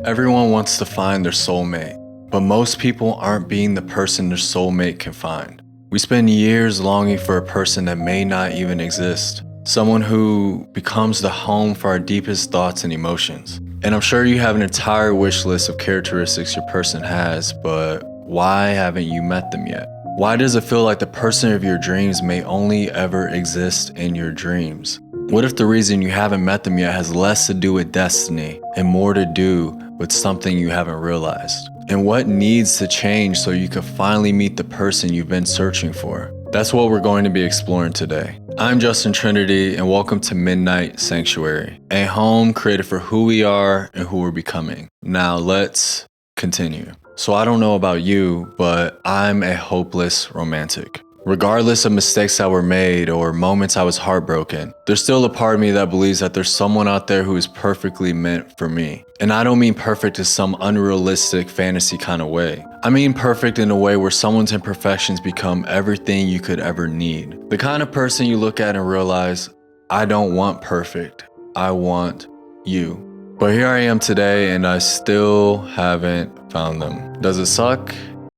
Everyone wants to find their soulmate, but most people aren't being the person their soulmate can find. We spend years longing for a person that may not even exist, someone who becomes the home for our deepest thoughts and emotions. And I'm sure you have an entire wish list of characteristics your person has, but why haven't you met them yet? Why does it feel like the person of your dreams may only ever exist in your dreams? What if the reason you haven't met them yet has less to do with destiny and more to do with something you haven't realized? And what needs to change so you can finally meet the person you've been searching for? That's what we're going to be exploring today. I'm Justin Trinity, and welcome to Midnight Sanctuary, a home created for who we are and who we're becoming. Now let's continue. So I don't know about you, but I'm a hopeless romantic. Regardless of mistakes that were made or moments I was heartbroken, there's still a part of me that believes that there's someone out there who is perfectly meant for me. And I don't mean perfect in some unrealistic fantasy kind of way. I mean perfect in a way where someone's imperfections become everything you could ever need. The kind of person you look at and realize, I don't want perfect, I want you. But here I am today and I still haven't found them. Does it suck?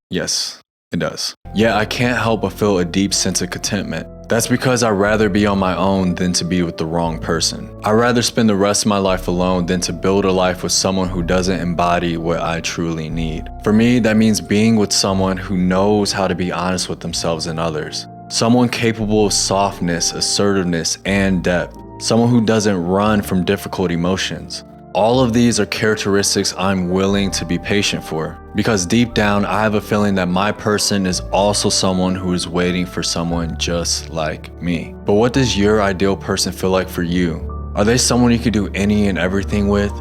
Yes. It does. Yet I can't help but feel a deep sense of contentment. That's because I'd rather be on my own than to be with the wrong person. I'd rather spend the rest of my life alone than to build a life with someone who doesn't embody what I truly need. For me, that means being with someone who knows how to be honest with themselves and others. Someone capable of softness, assertiveness, and depth. Someone who doesn't run from difficult emotions. All of these are characteristics I'm willing to be patient for, because deep down I have a feeling that my person is also someone who is waiting for someone just like me. But what does your ideal person feel like for you? Are they someone you could do any and everything with?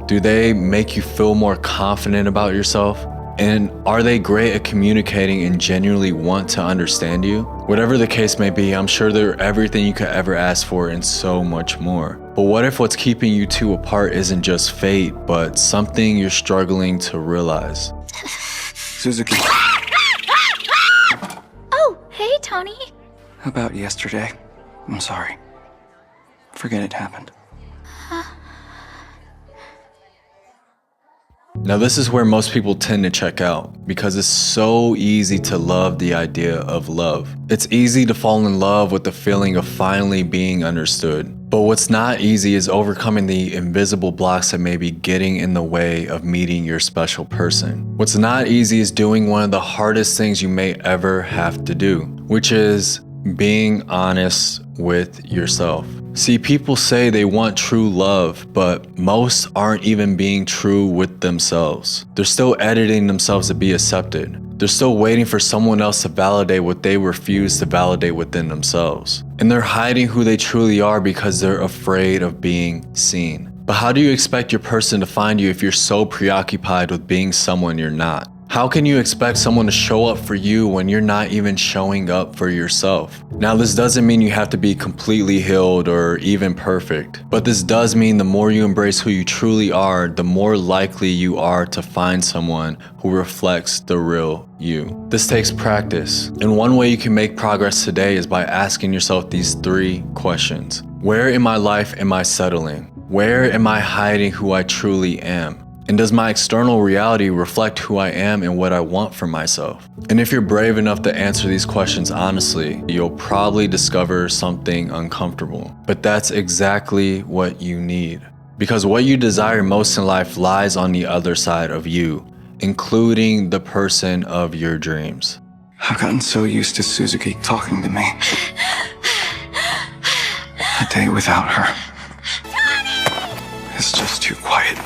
Do they make you feel more confident about yourself? And are they great at communicating and genuinely want to understand you? Whatever the case may be, I'm sure they're everything you could ever ask for and so much more. But what if what's keeping you two apart isn't just fate, but something you're struggling to realize? Suzuki. Oh, hey, Tony. How about yesterday? I'm sorry. Forget it happened. Now this is where most people tend to check out, because it's so easy to love the idea of love. It's easy to fall in love with the feeling of finally being understood. But what's not easy is overcoming the invisible blocks that may be getting in the way of meeting your special person. What's not easy is doing one of the hardest things you may ever have to do, which is being honest with yourself. See, people say they want true love, but most aren't even being true with themselves. They're still editing themselves to be accepted. They're still waiting for someone else to validate what they refuse to validate within themselves. And they're hiding who they truly are because they're afraid of being seen. But how do you expect your person to find you if you're so preoccupied with being someone you're not? How can you expect someone to show up for you when you're not even showing up for yourself? Now, this doesn't mean you have to be completely healed or even perfect, but this does mean the more you embrace who you truly are, the more likely you are to find someone who reflects the real you. This takes practice, and one way you can make progress today is by asking yourself these 3 questions. Where in my life am I settling? Where am I hiding who I truly am? And does my external reality reflect who I am and what I want for myself? And if you're brave enough to answer these questions honestly, you'll probably discover something uncomfortable. But that's exactly what you need. Because what you desire most in life lies on the other side of you, including the person of your dreams. I've gotten so used to Suzuki talking to me. A day without her. It's just too quiet.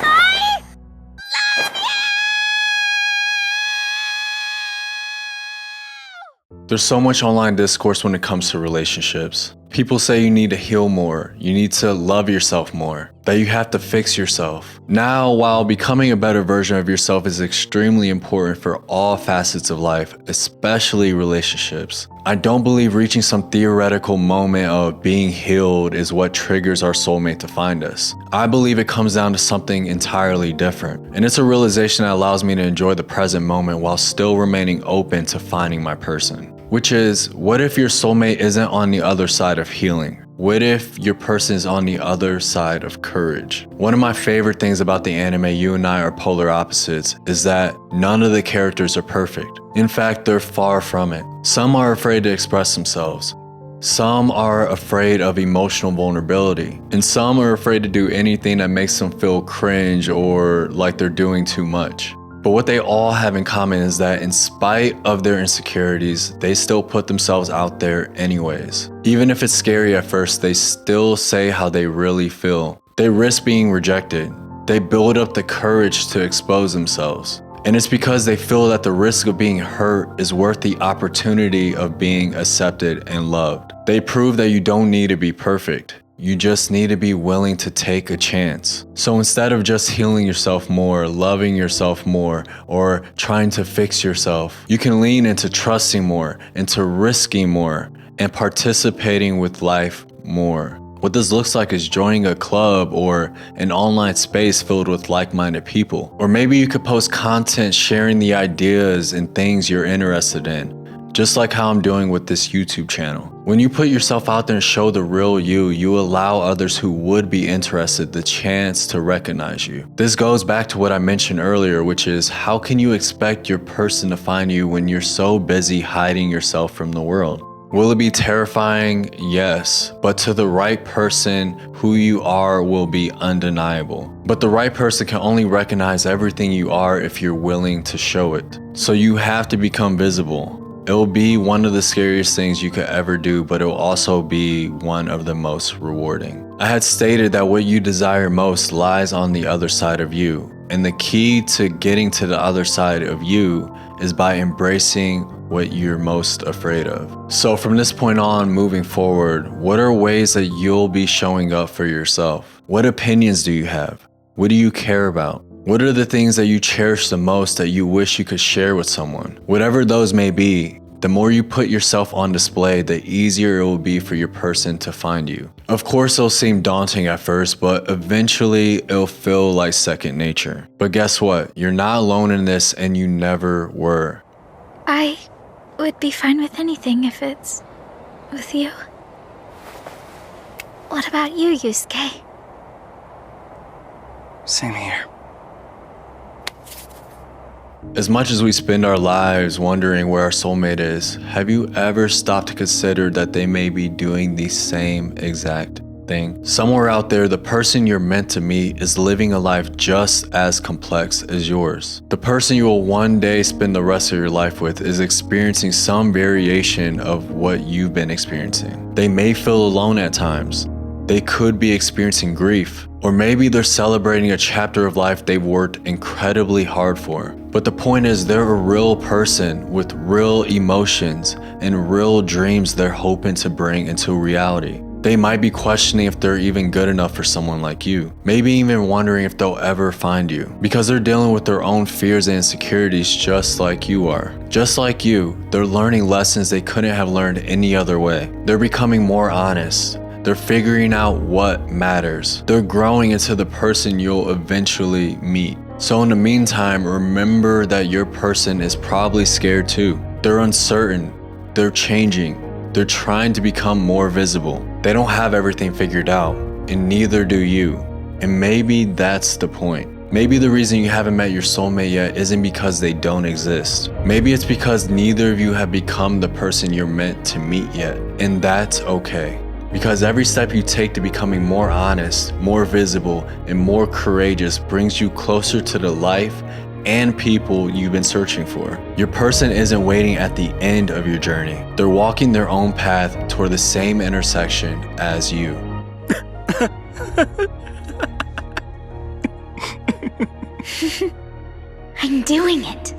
There's so much online discourse when it comes to relationships. People say you need to heal more, you need to love yourself more, that you have to fix yourself. Now, while becoming a better version of yourself is extremely important for all facets of life, especially relationships, I don't believe reaching some theoretical moment of being healed is what triggers our soulmate to find us. I believe it comes down to something entirely different, and it's a realization that allows me to enjoy the present moment while still remaining open to finding my person. Which is, what if your soulmate isn't on the other side of healing? What if your person is on the other side of courage? One of my favorite things about the anime You and I Are Polar Opposites is that none of the characters are perfect. In fact, they're far from it. Some are afraid to express themselves. Some are afraid of emotional vulnerability, and some are afraid to do anything that makes them feel cringe or like they're doing too much. But what they all have in common is that in spite of their insecurities, they still put themselves out there anyways. Even if it's scary at first, they still say how they really feel. They risk being rejected. They build up the courage to expose themselves. And it's because they feel that the risk of being hurt is worth the opportunity of being accepted and loved. They prove that you don't need to be perfect. You just need to be willing to take a chance. So instead of just healing yourself more, loving yourself more, or trying to fix yourself, you can lean into trusting more, into risking more, and participating with life more. What this looks like is joining a club or an online space filled with like-minded people. Or maybe you could post content sharing the ideas and things you're interested in, just like how I'm doing with this YouTube channel. When you put yourself out there and show the real you, you allow others who would be interested the chance to recognize you. This goes back to what I mentioned earlier, which is how can you expect your person to find you when you're so busy hiding yourself from the world? Will it be terrifying? Yes, but to the right person, who you are will be undeniable. But the right person can only recognize everything you are if you're willing to show it. So you have to become visible. It'll be one of the scariest things you could ever do, but it'll also be one of the most rewarding. I had stated that what you desire most lies on the other side of you, and the key to getting to the other side of you is by embracing what you're most afraid of. So from this point on, moving forward, what are ways that you'll be showing up for yourself? What opinions do you have? What do you care about? What are the things that you cherish the most that you wish you could share with someone? Whatever those may be, the more you put yourself on display, the easier it will be for your person to find you. Of course, it'll seem daunting at first, but eventually it'll feel like second nature. But guess what? You're not alone in this, and you never were. I would be fine with anything if it's with you. What about you, Yusuke? Same here. As much as we spend our lives wondering where our soulmate is, have you ever stopped to consider that they may be doing the same exact thing? Somewhere out there, the person you're meant to meet is living a life just as complex as yours. The person you will one day spend the rest of your life with is experiencing some variation of what you've been experiencing. They may feel alone at times. They could be experiencing grief, or maybe they're celebrating a chapter of life they've worked incredibly hard for. But the point is, they're a real person with real emotions and real dreams they're hoping to bring into reality. They might be questioning if they're even good enough for someone like you. Maybe even wondering if they'll ever find you. Because they're dealing with their own fears and insecurities just like you are. Just like you, they're learning lessons they couldn't have learned any other way. They're becoming more honest. They're figuring out what matters. They're growing into the person you'll eventually meet. So in the meantime, remember that your person is probably scared too. They're uncertain. They're changing. They're trying to become more visible. They don't have everything figured out, and neither do you. And maybe that's the point. Maybe the reason you haven't met your soulmate yet isn't because they don't exist. Maybe it's because neither of you have become the person you're meant to meet yet. And that's okay. Because every step you take to becoming more honest, more visible, and more courageous brings you closer to the life and people you've been searching for. Your person isn't waiting at the end of your journey. They're walking their own path toward the same intersection as you. I'm doing it.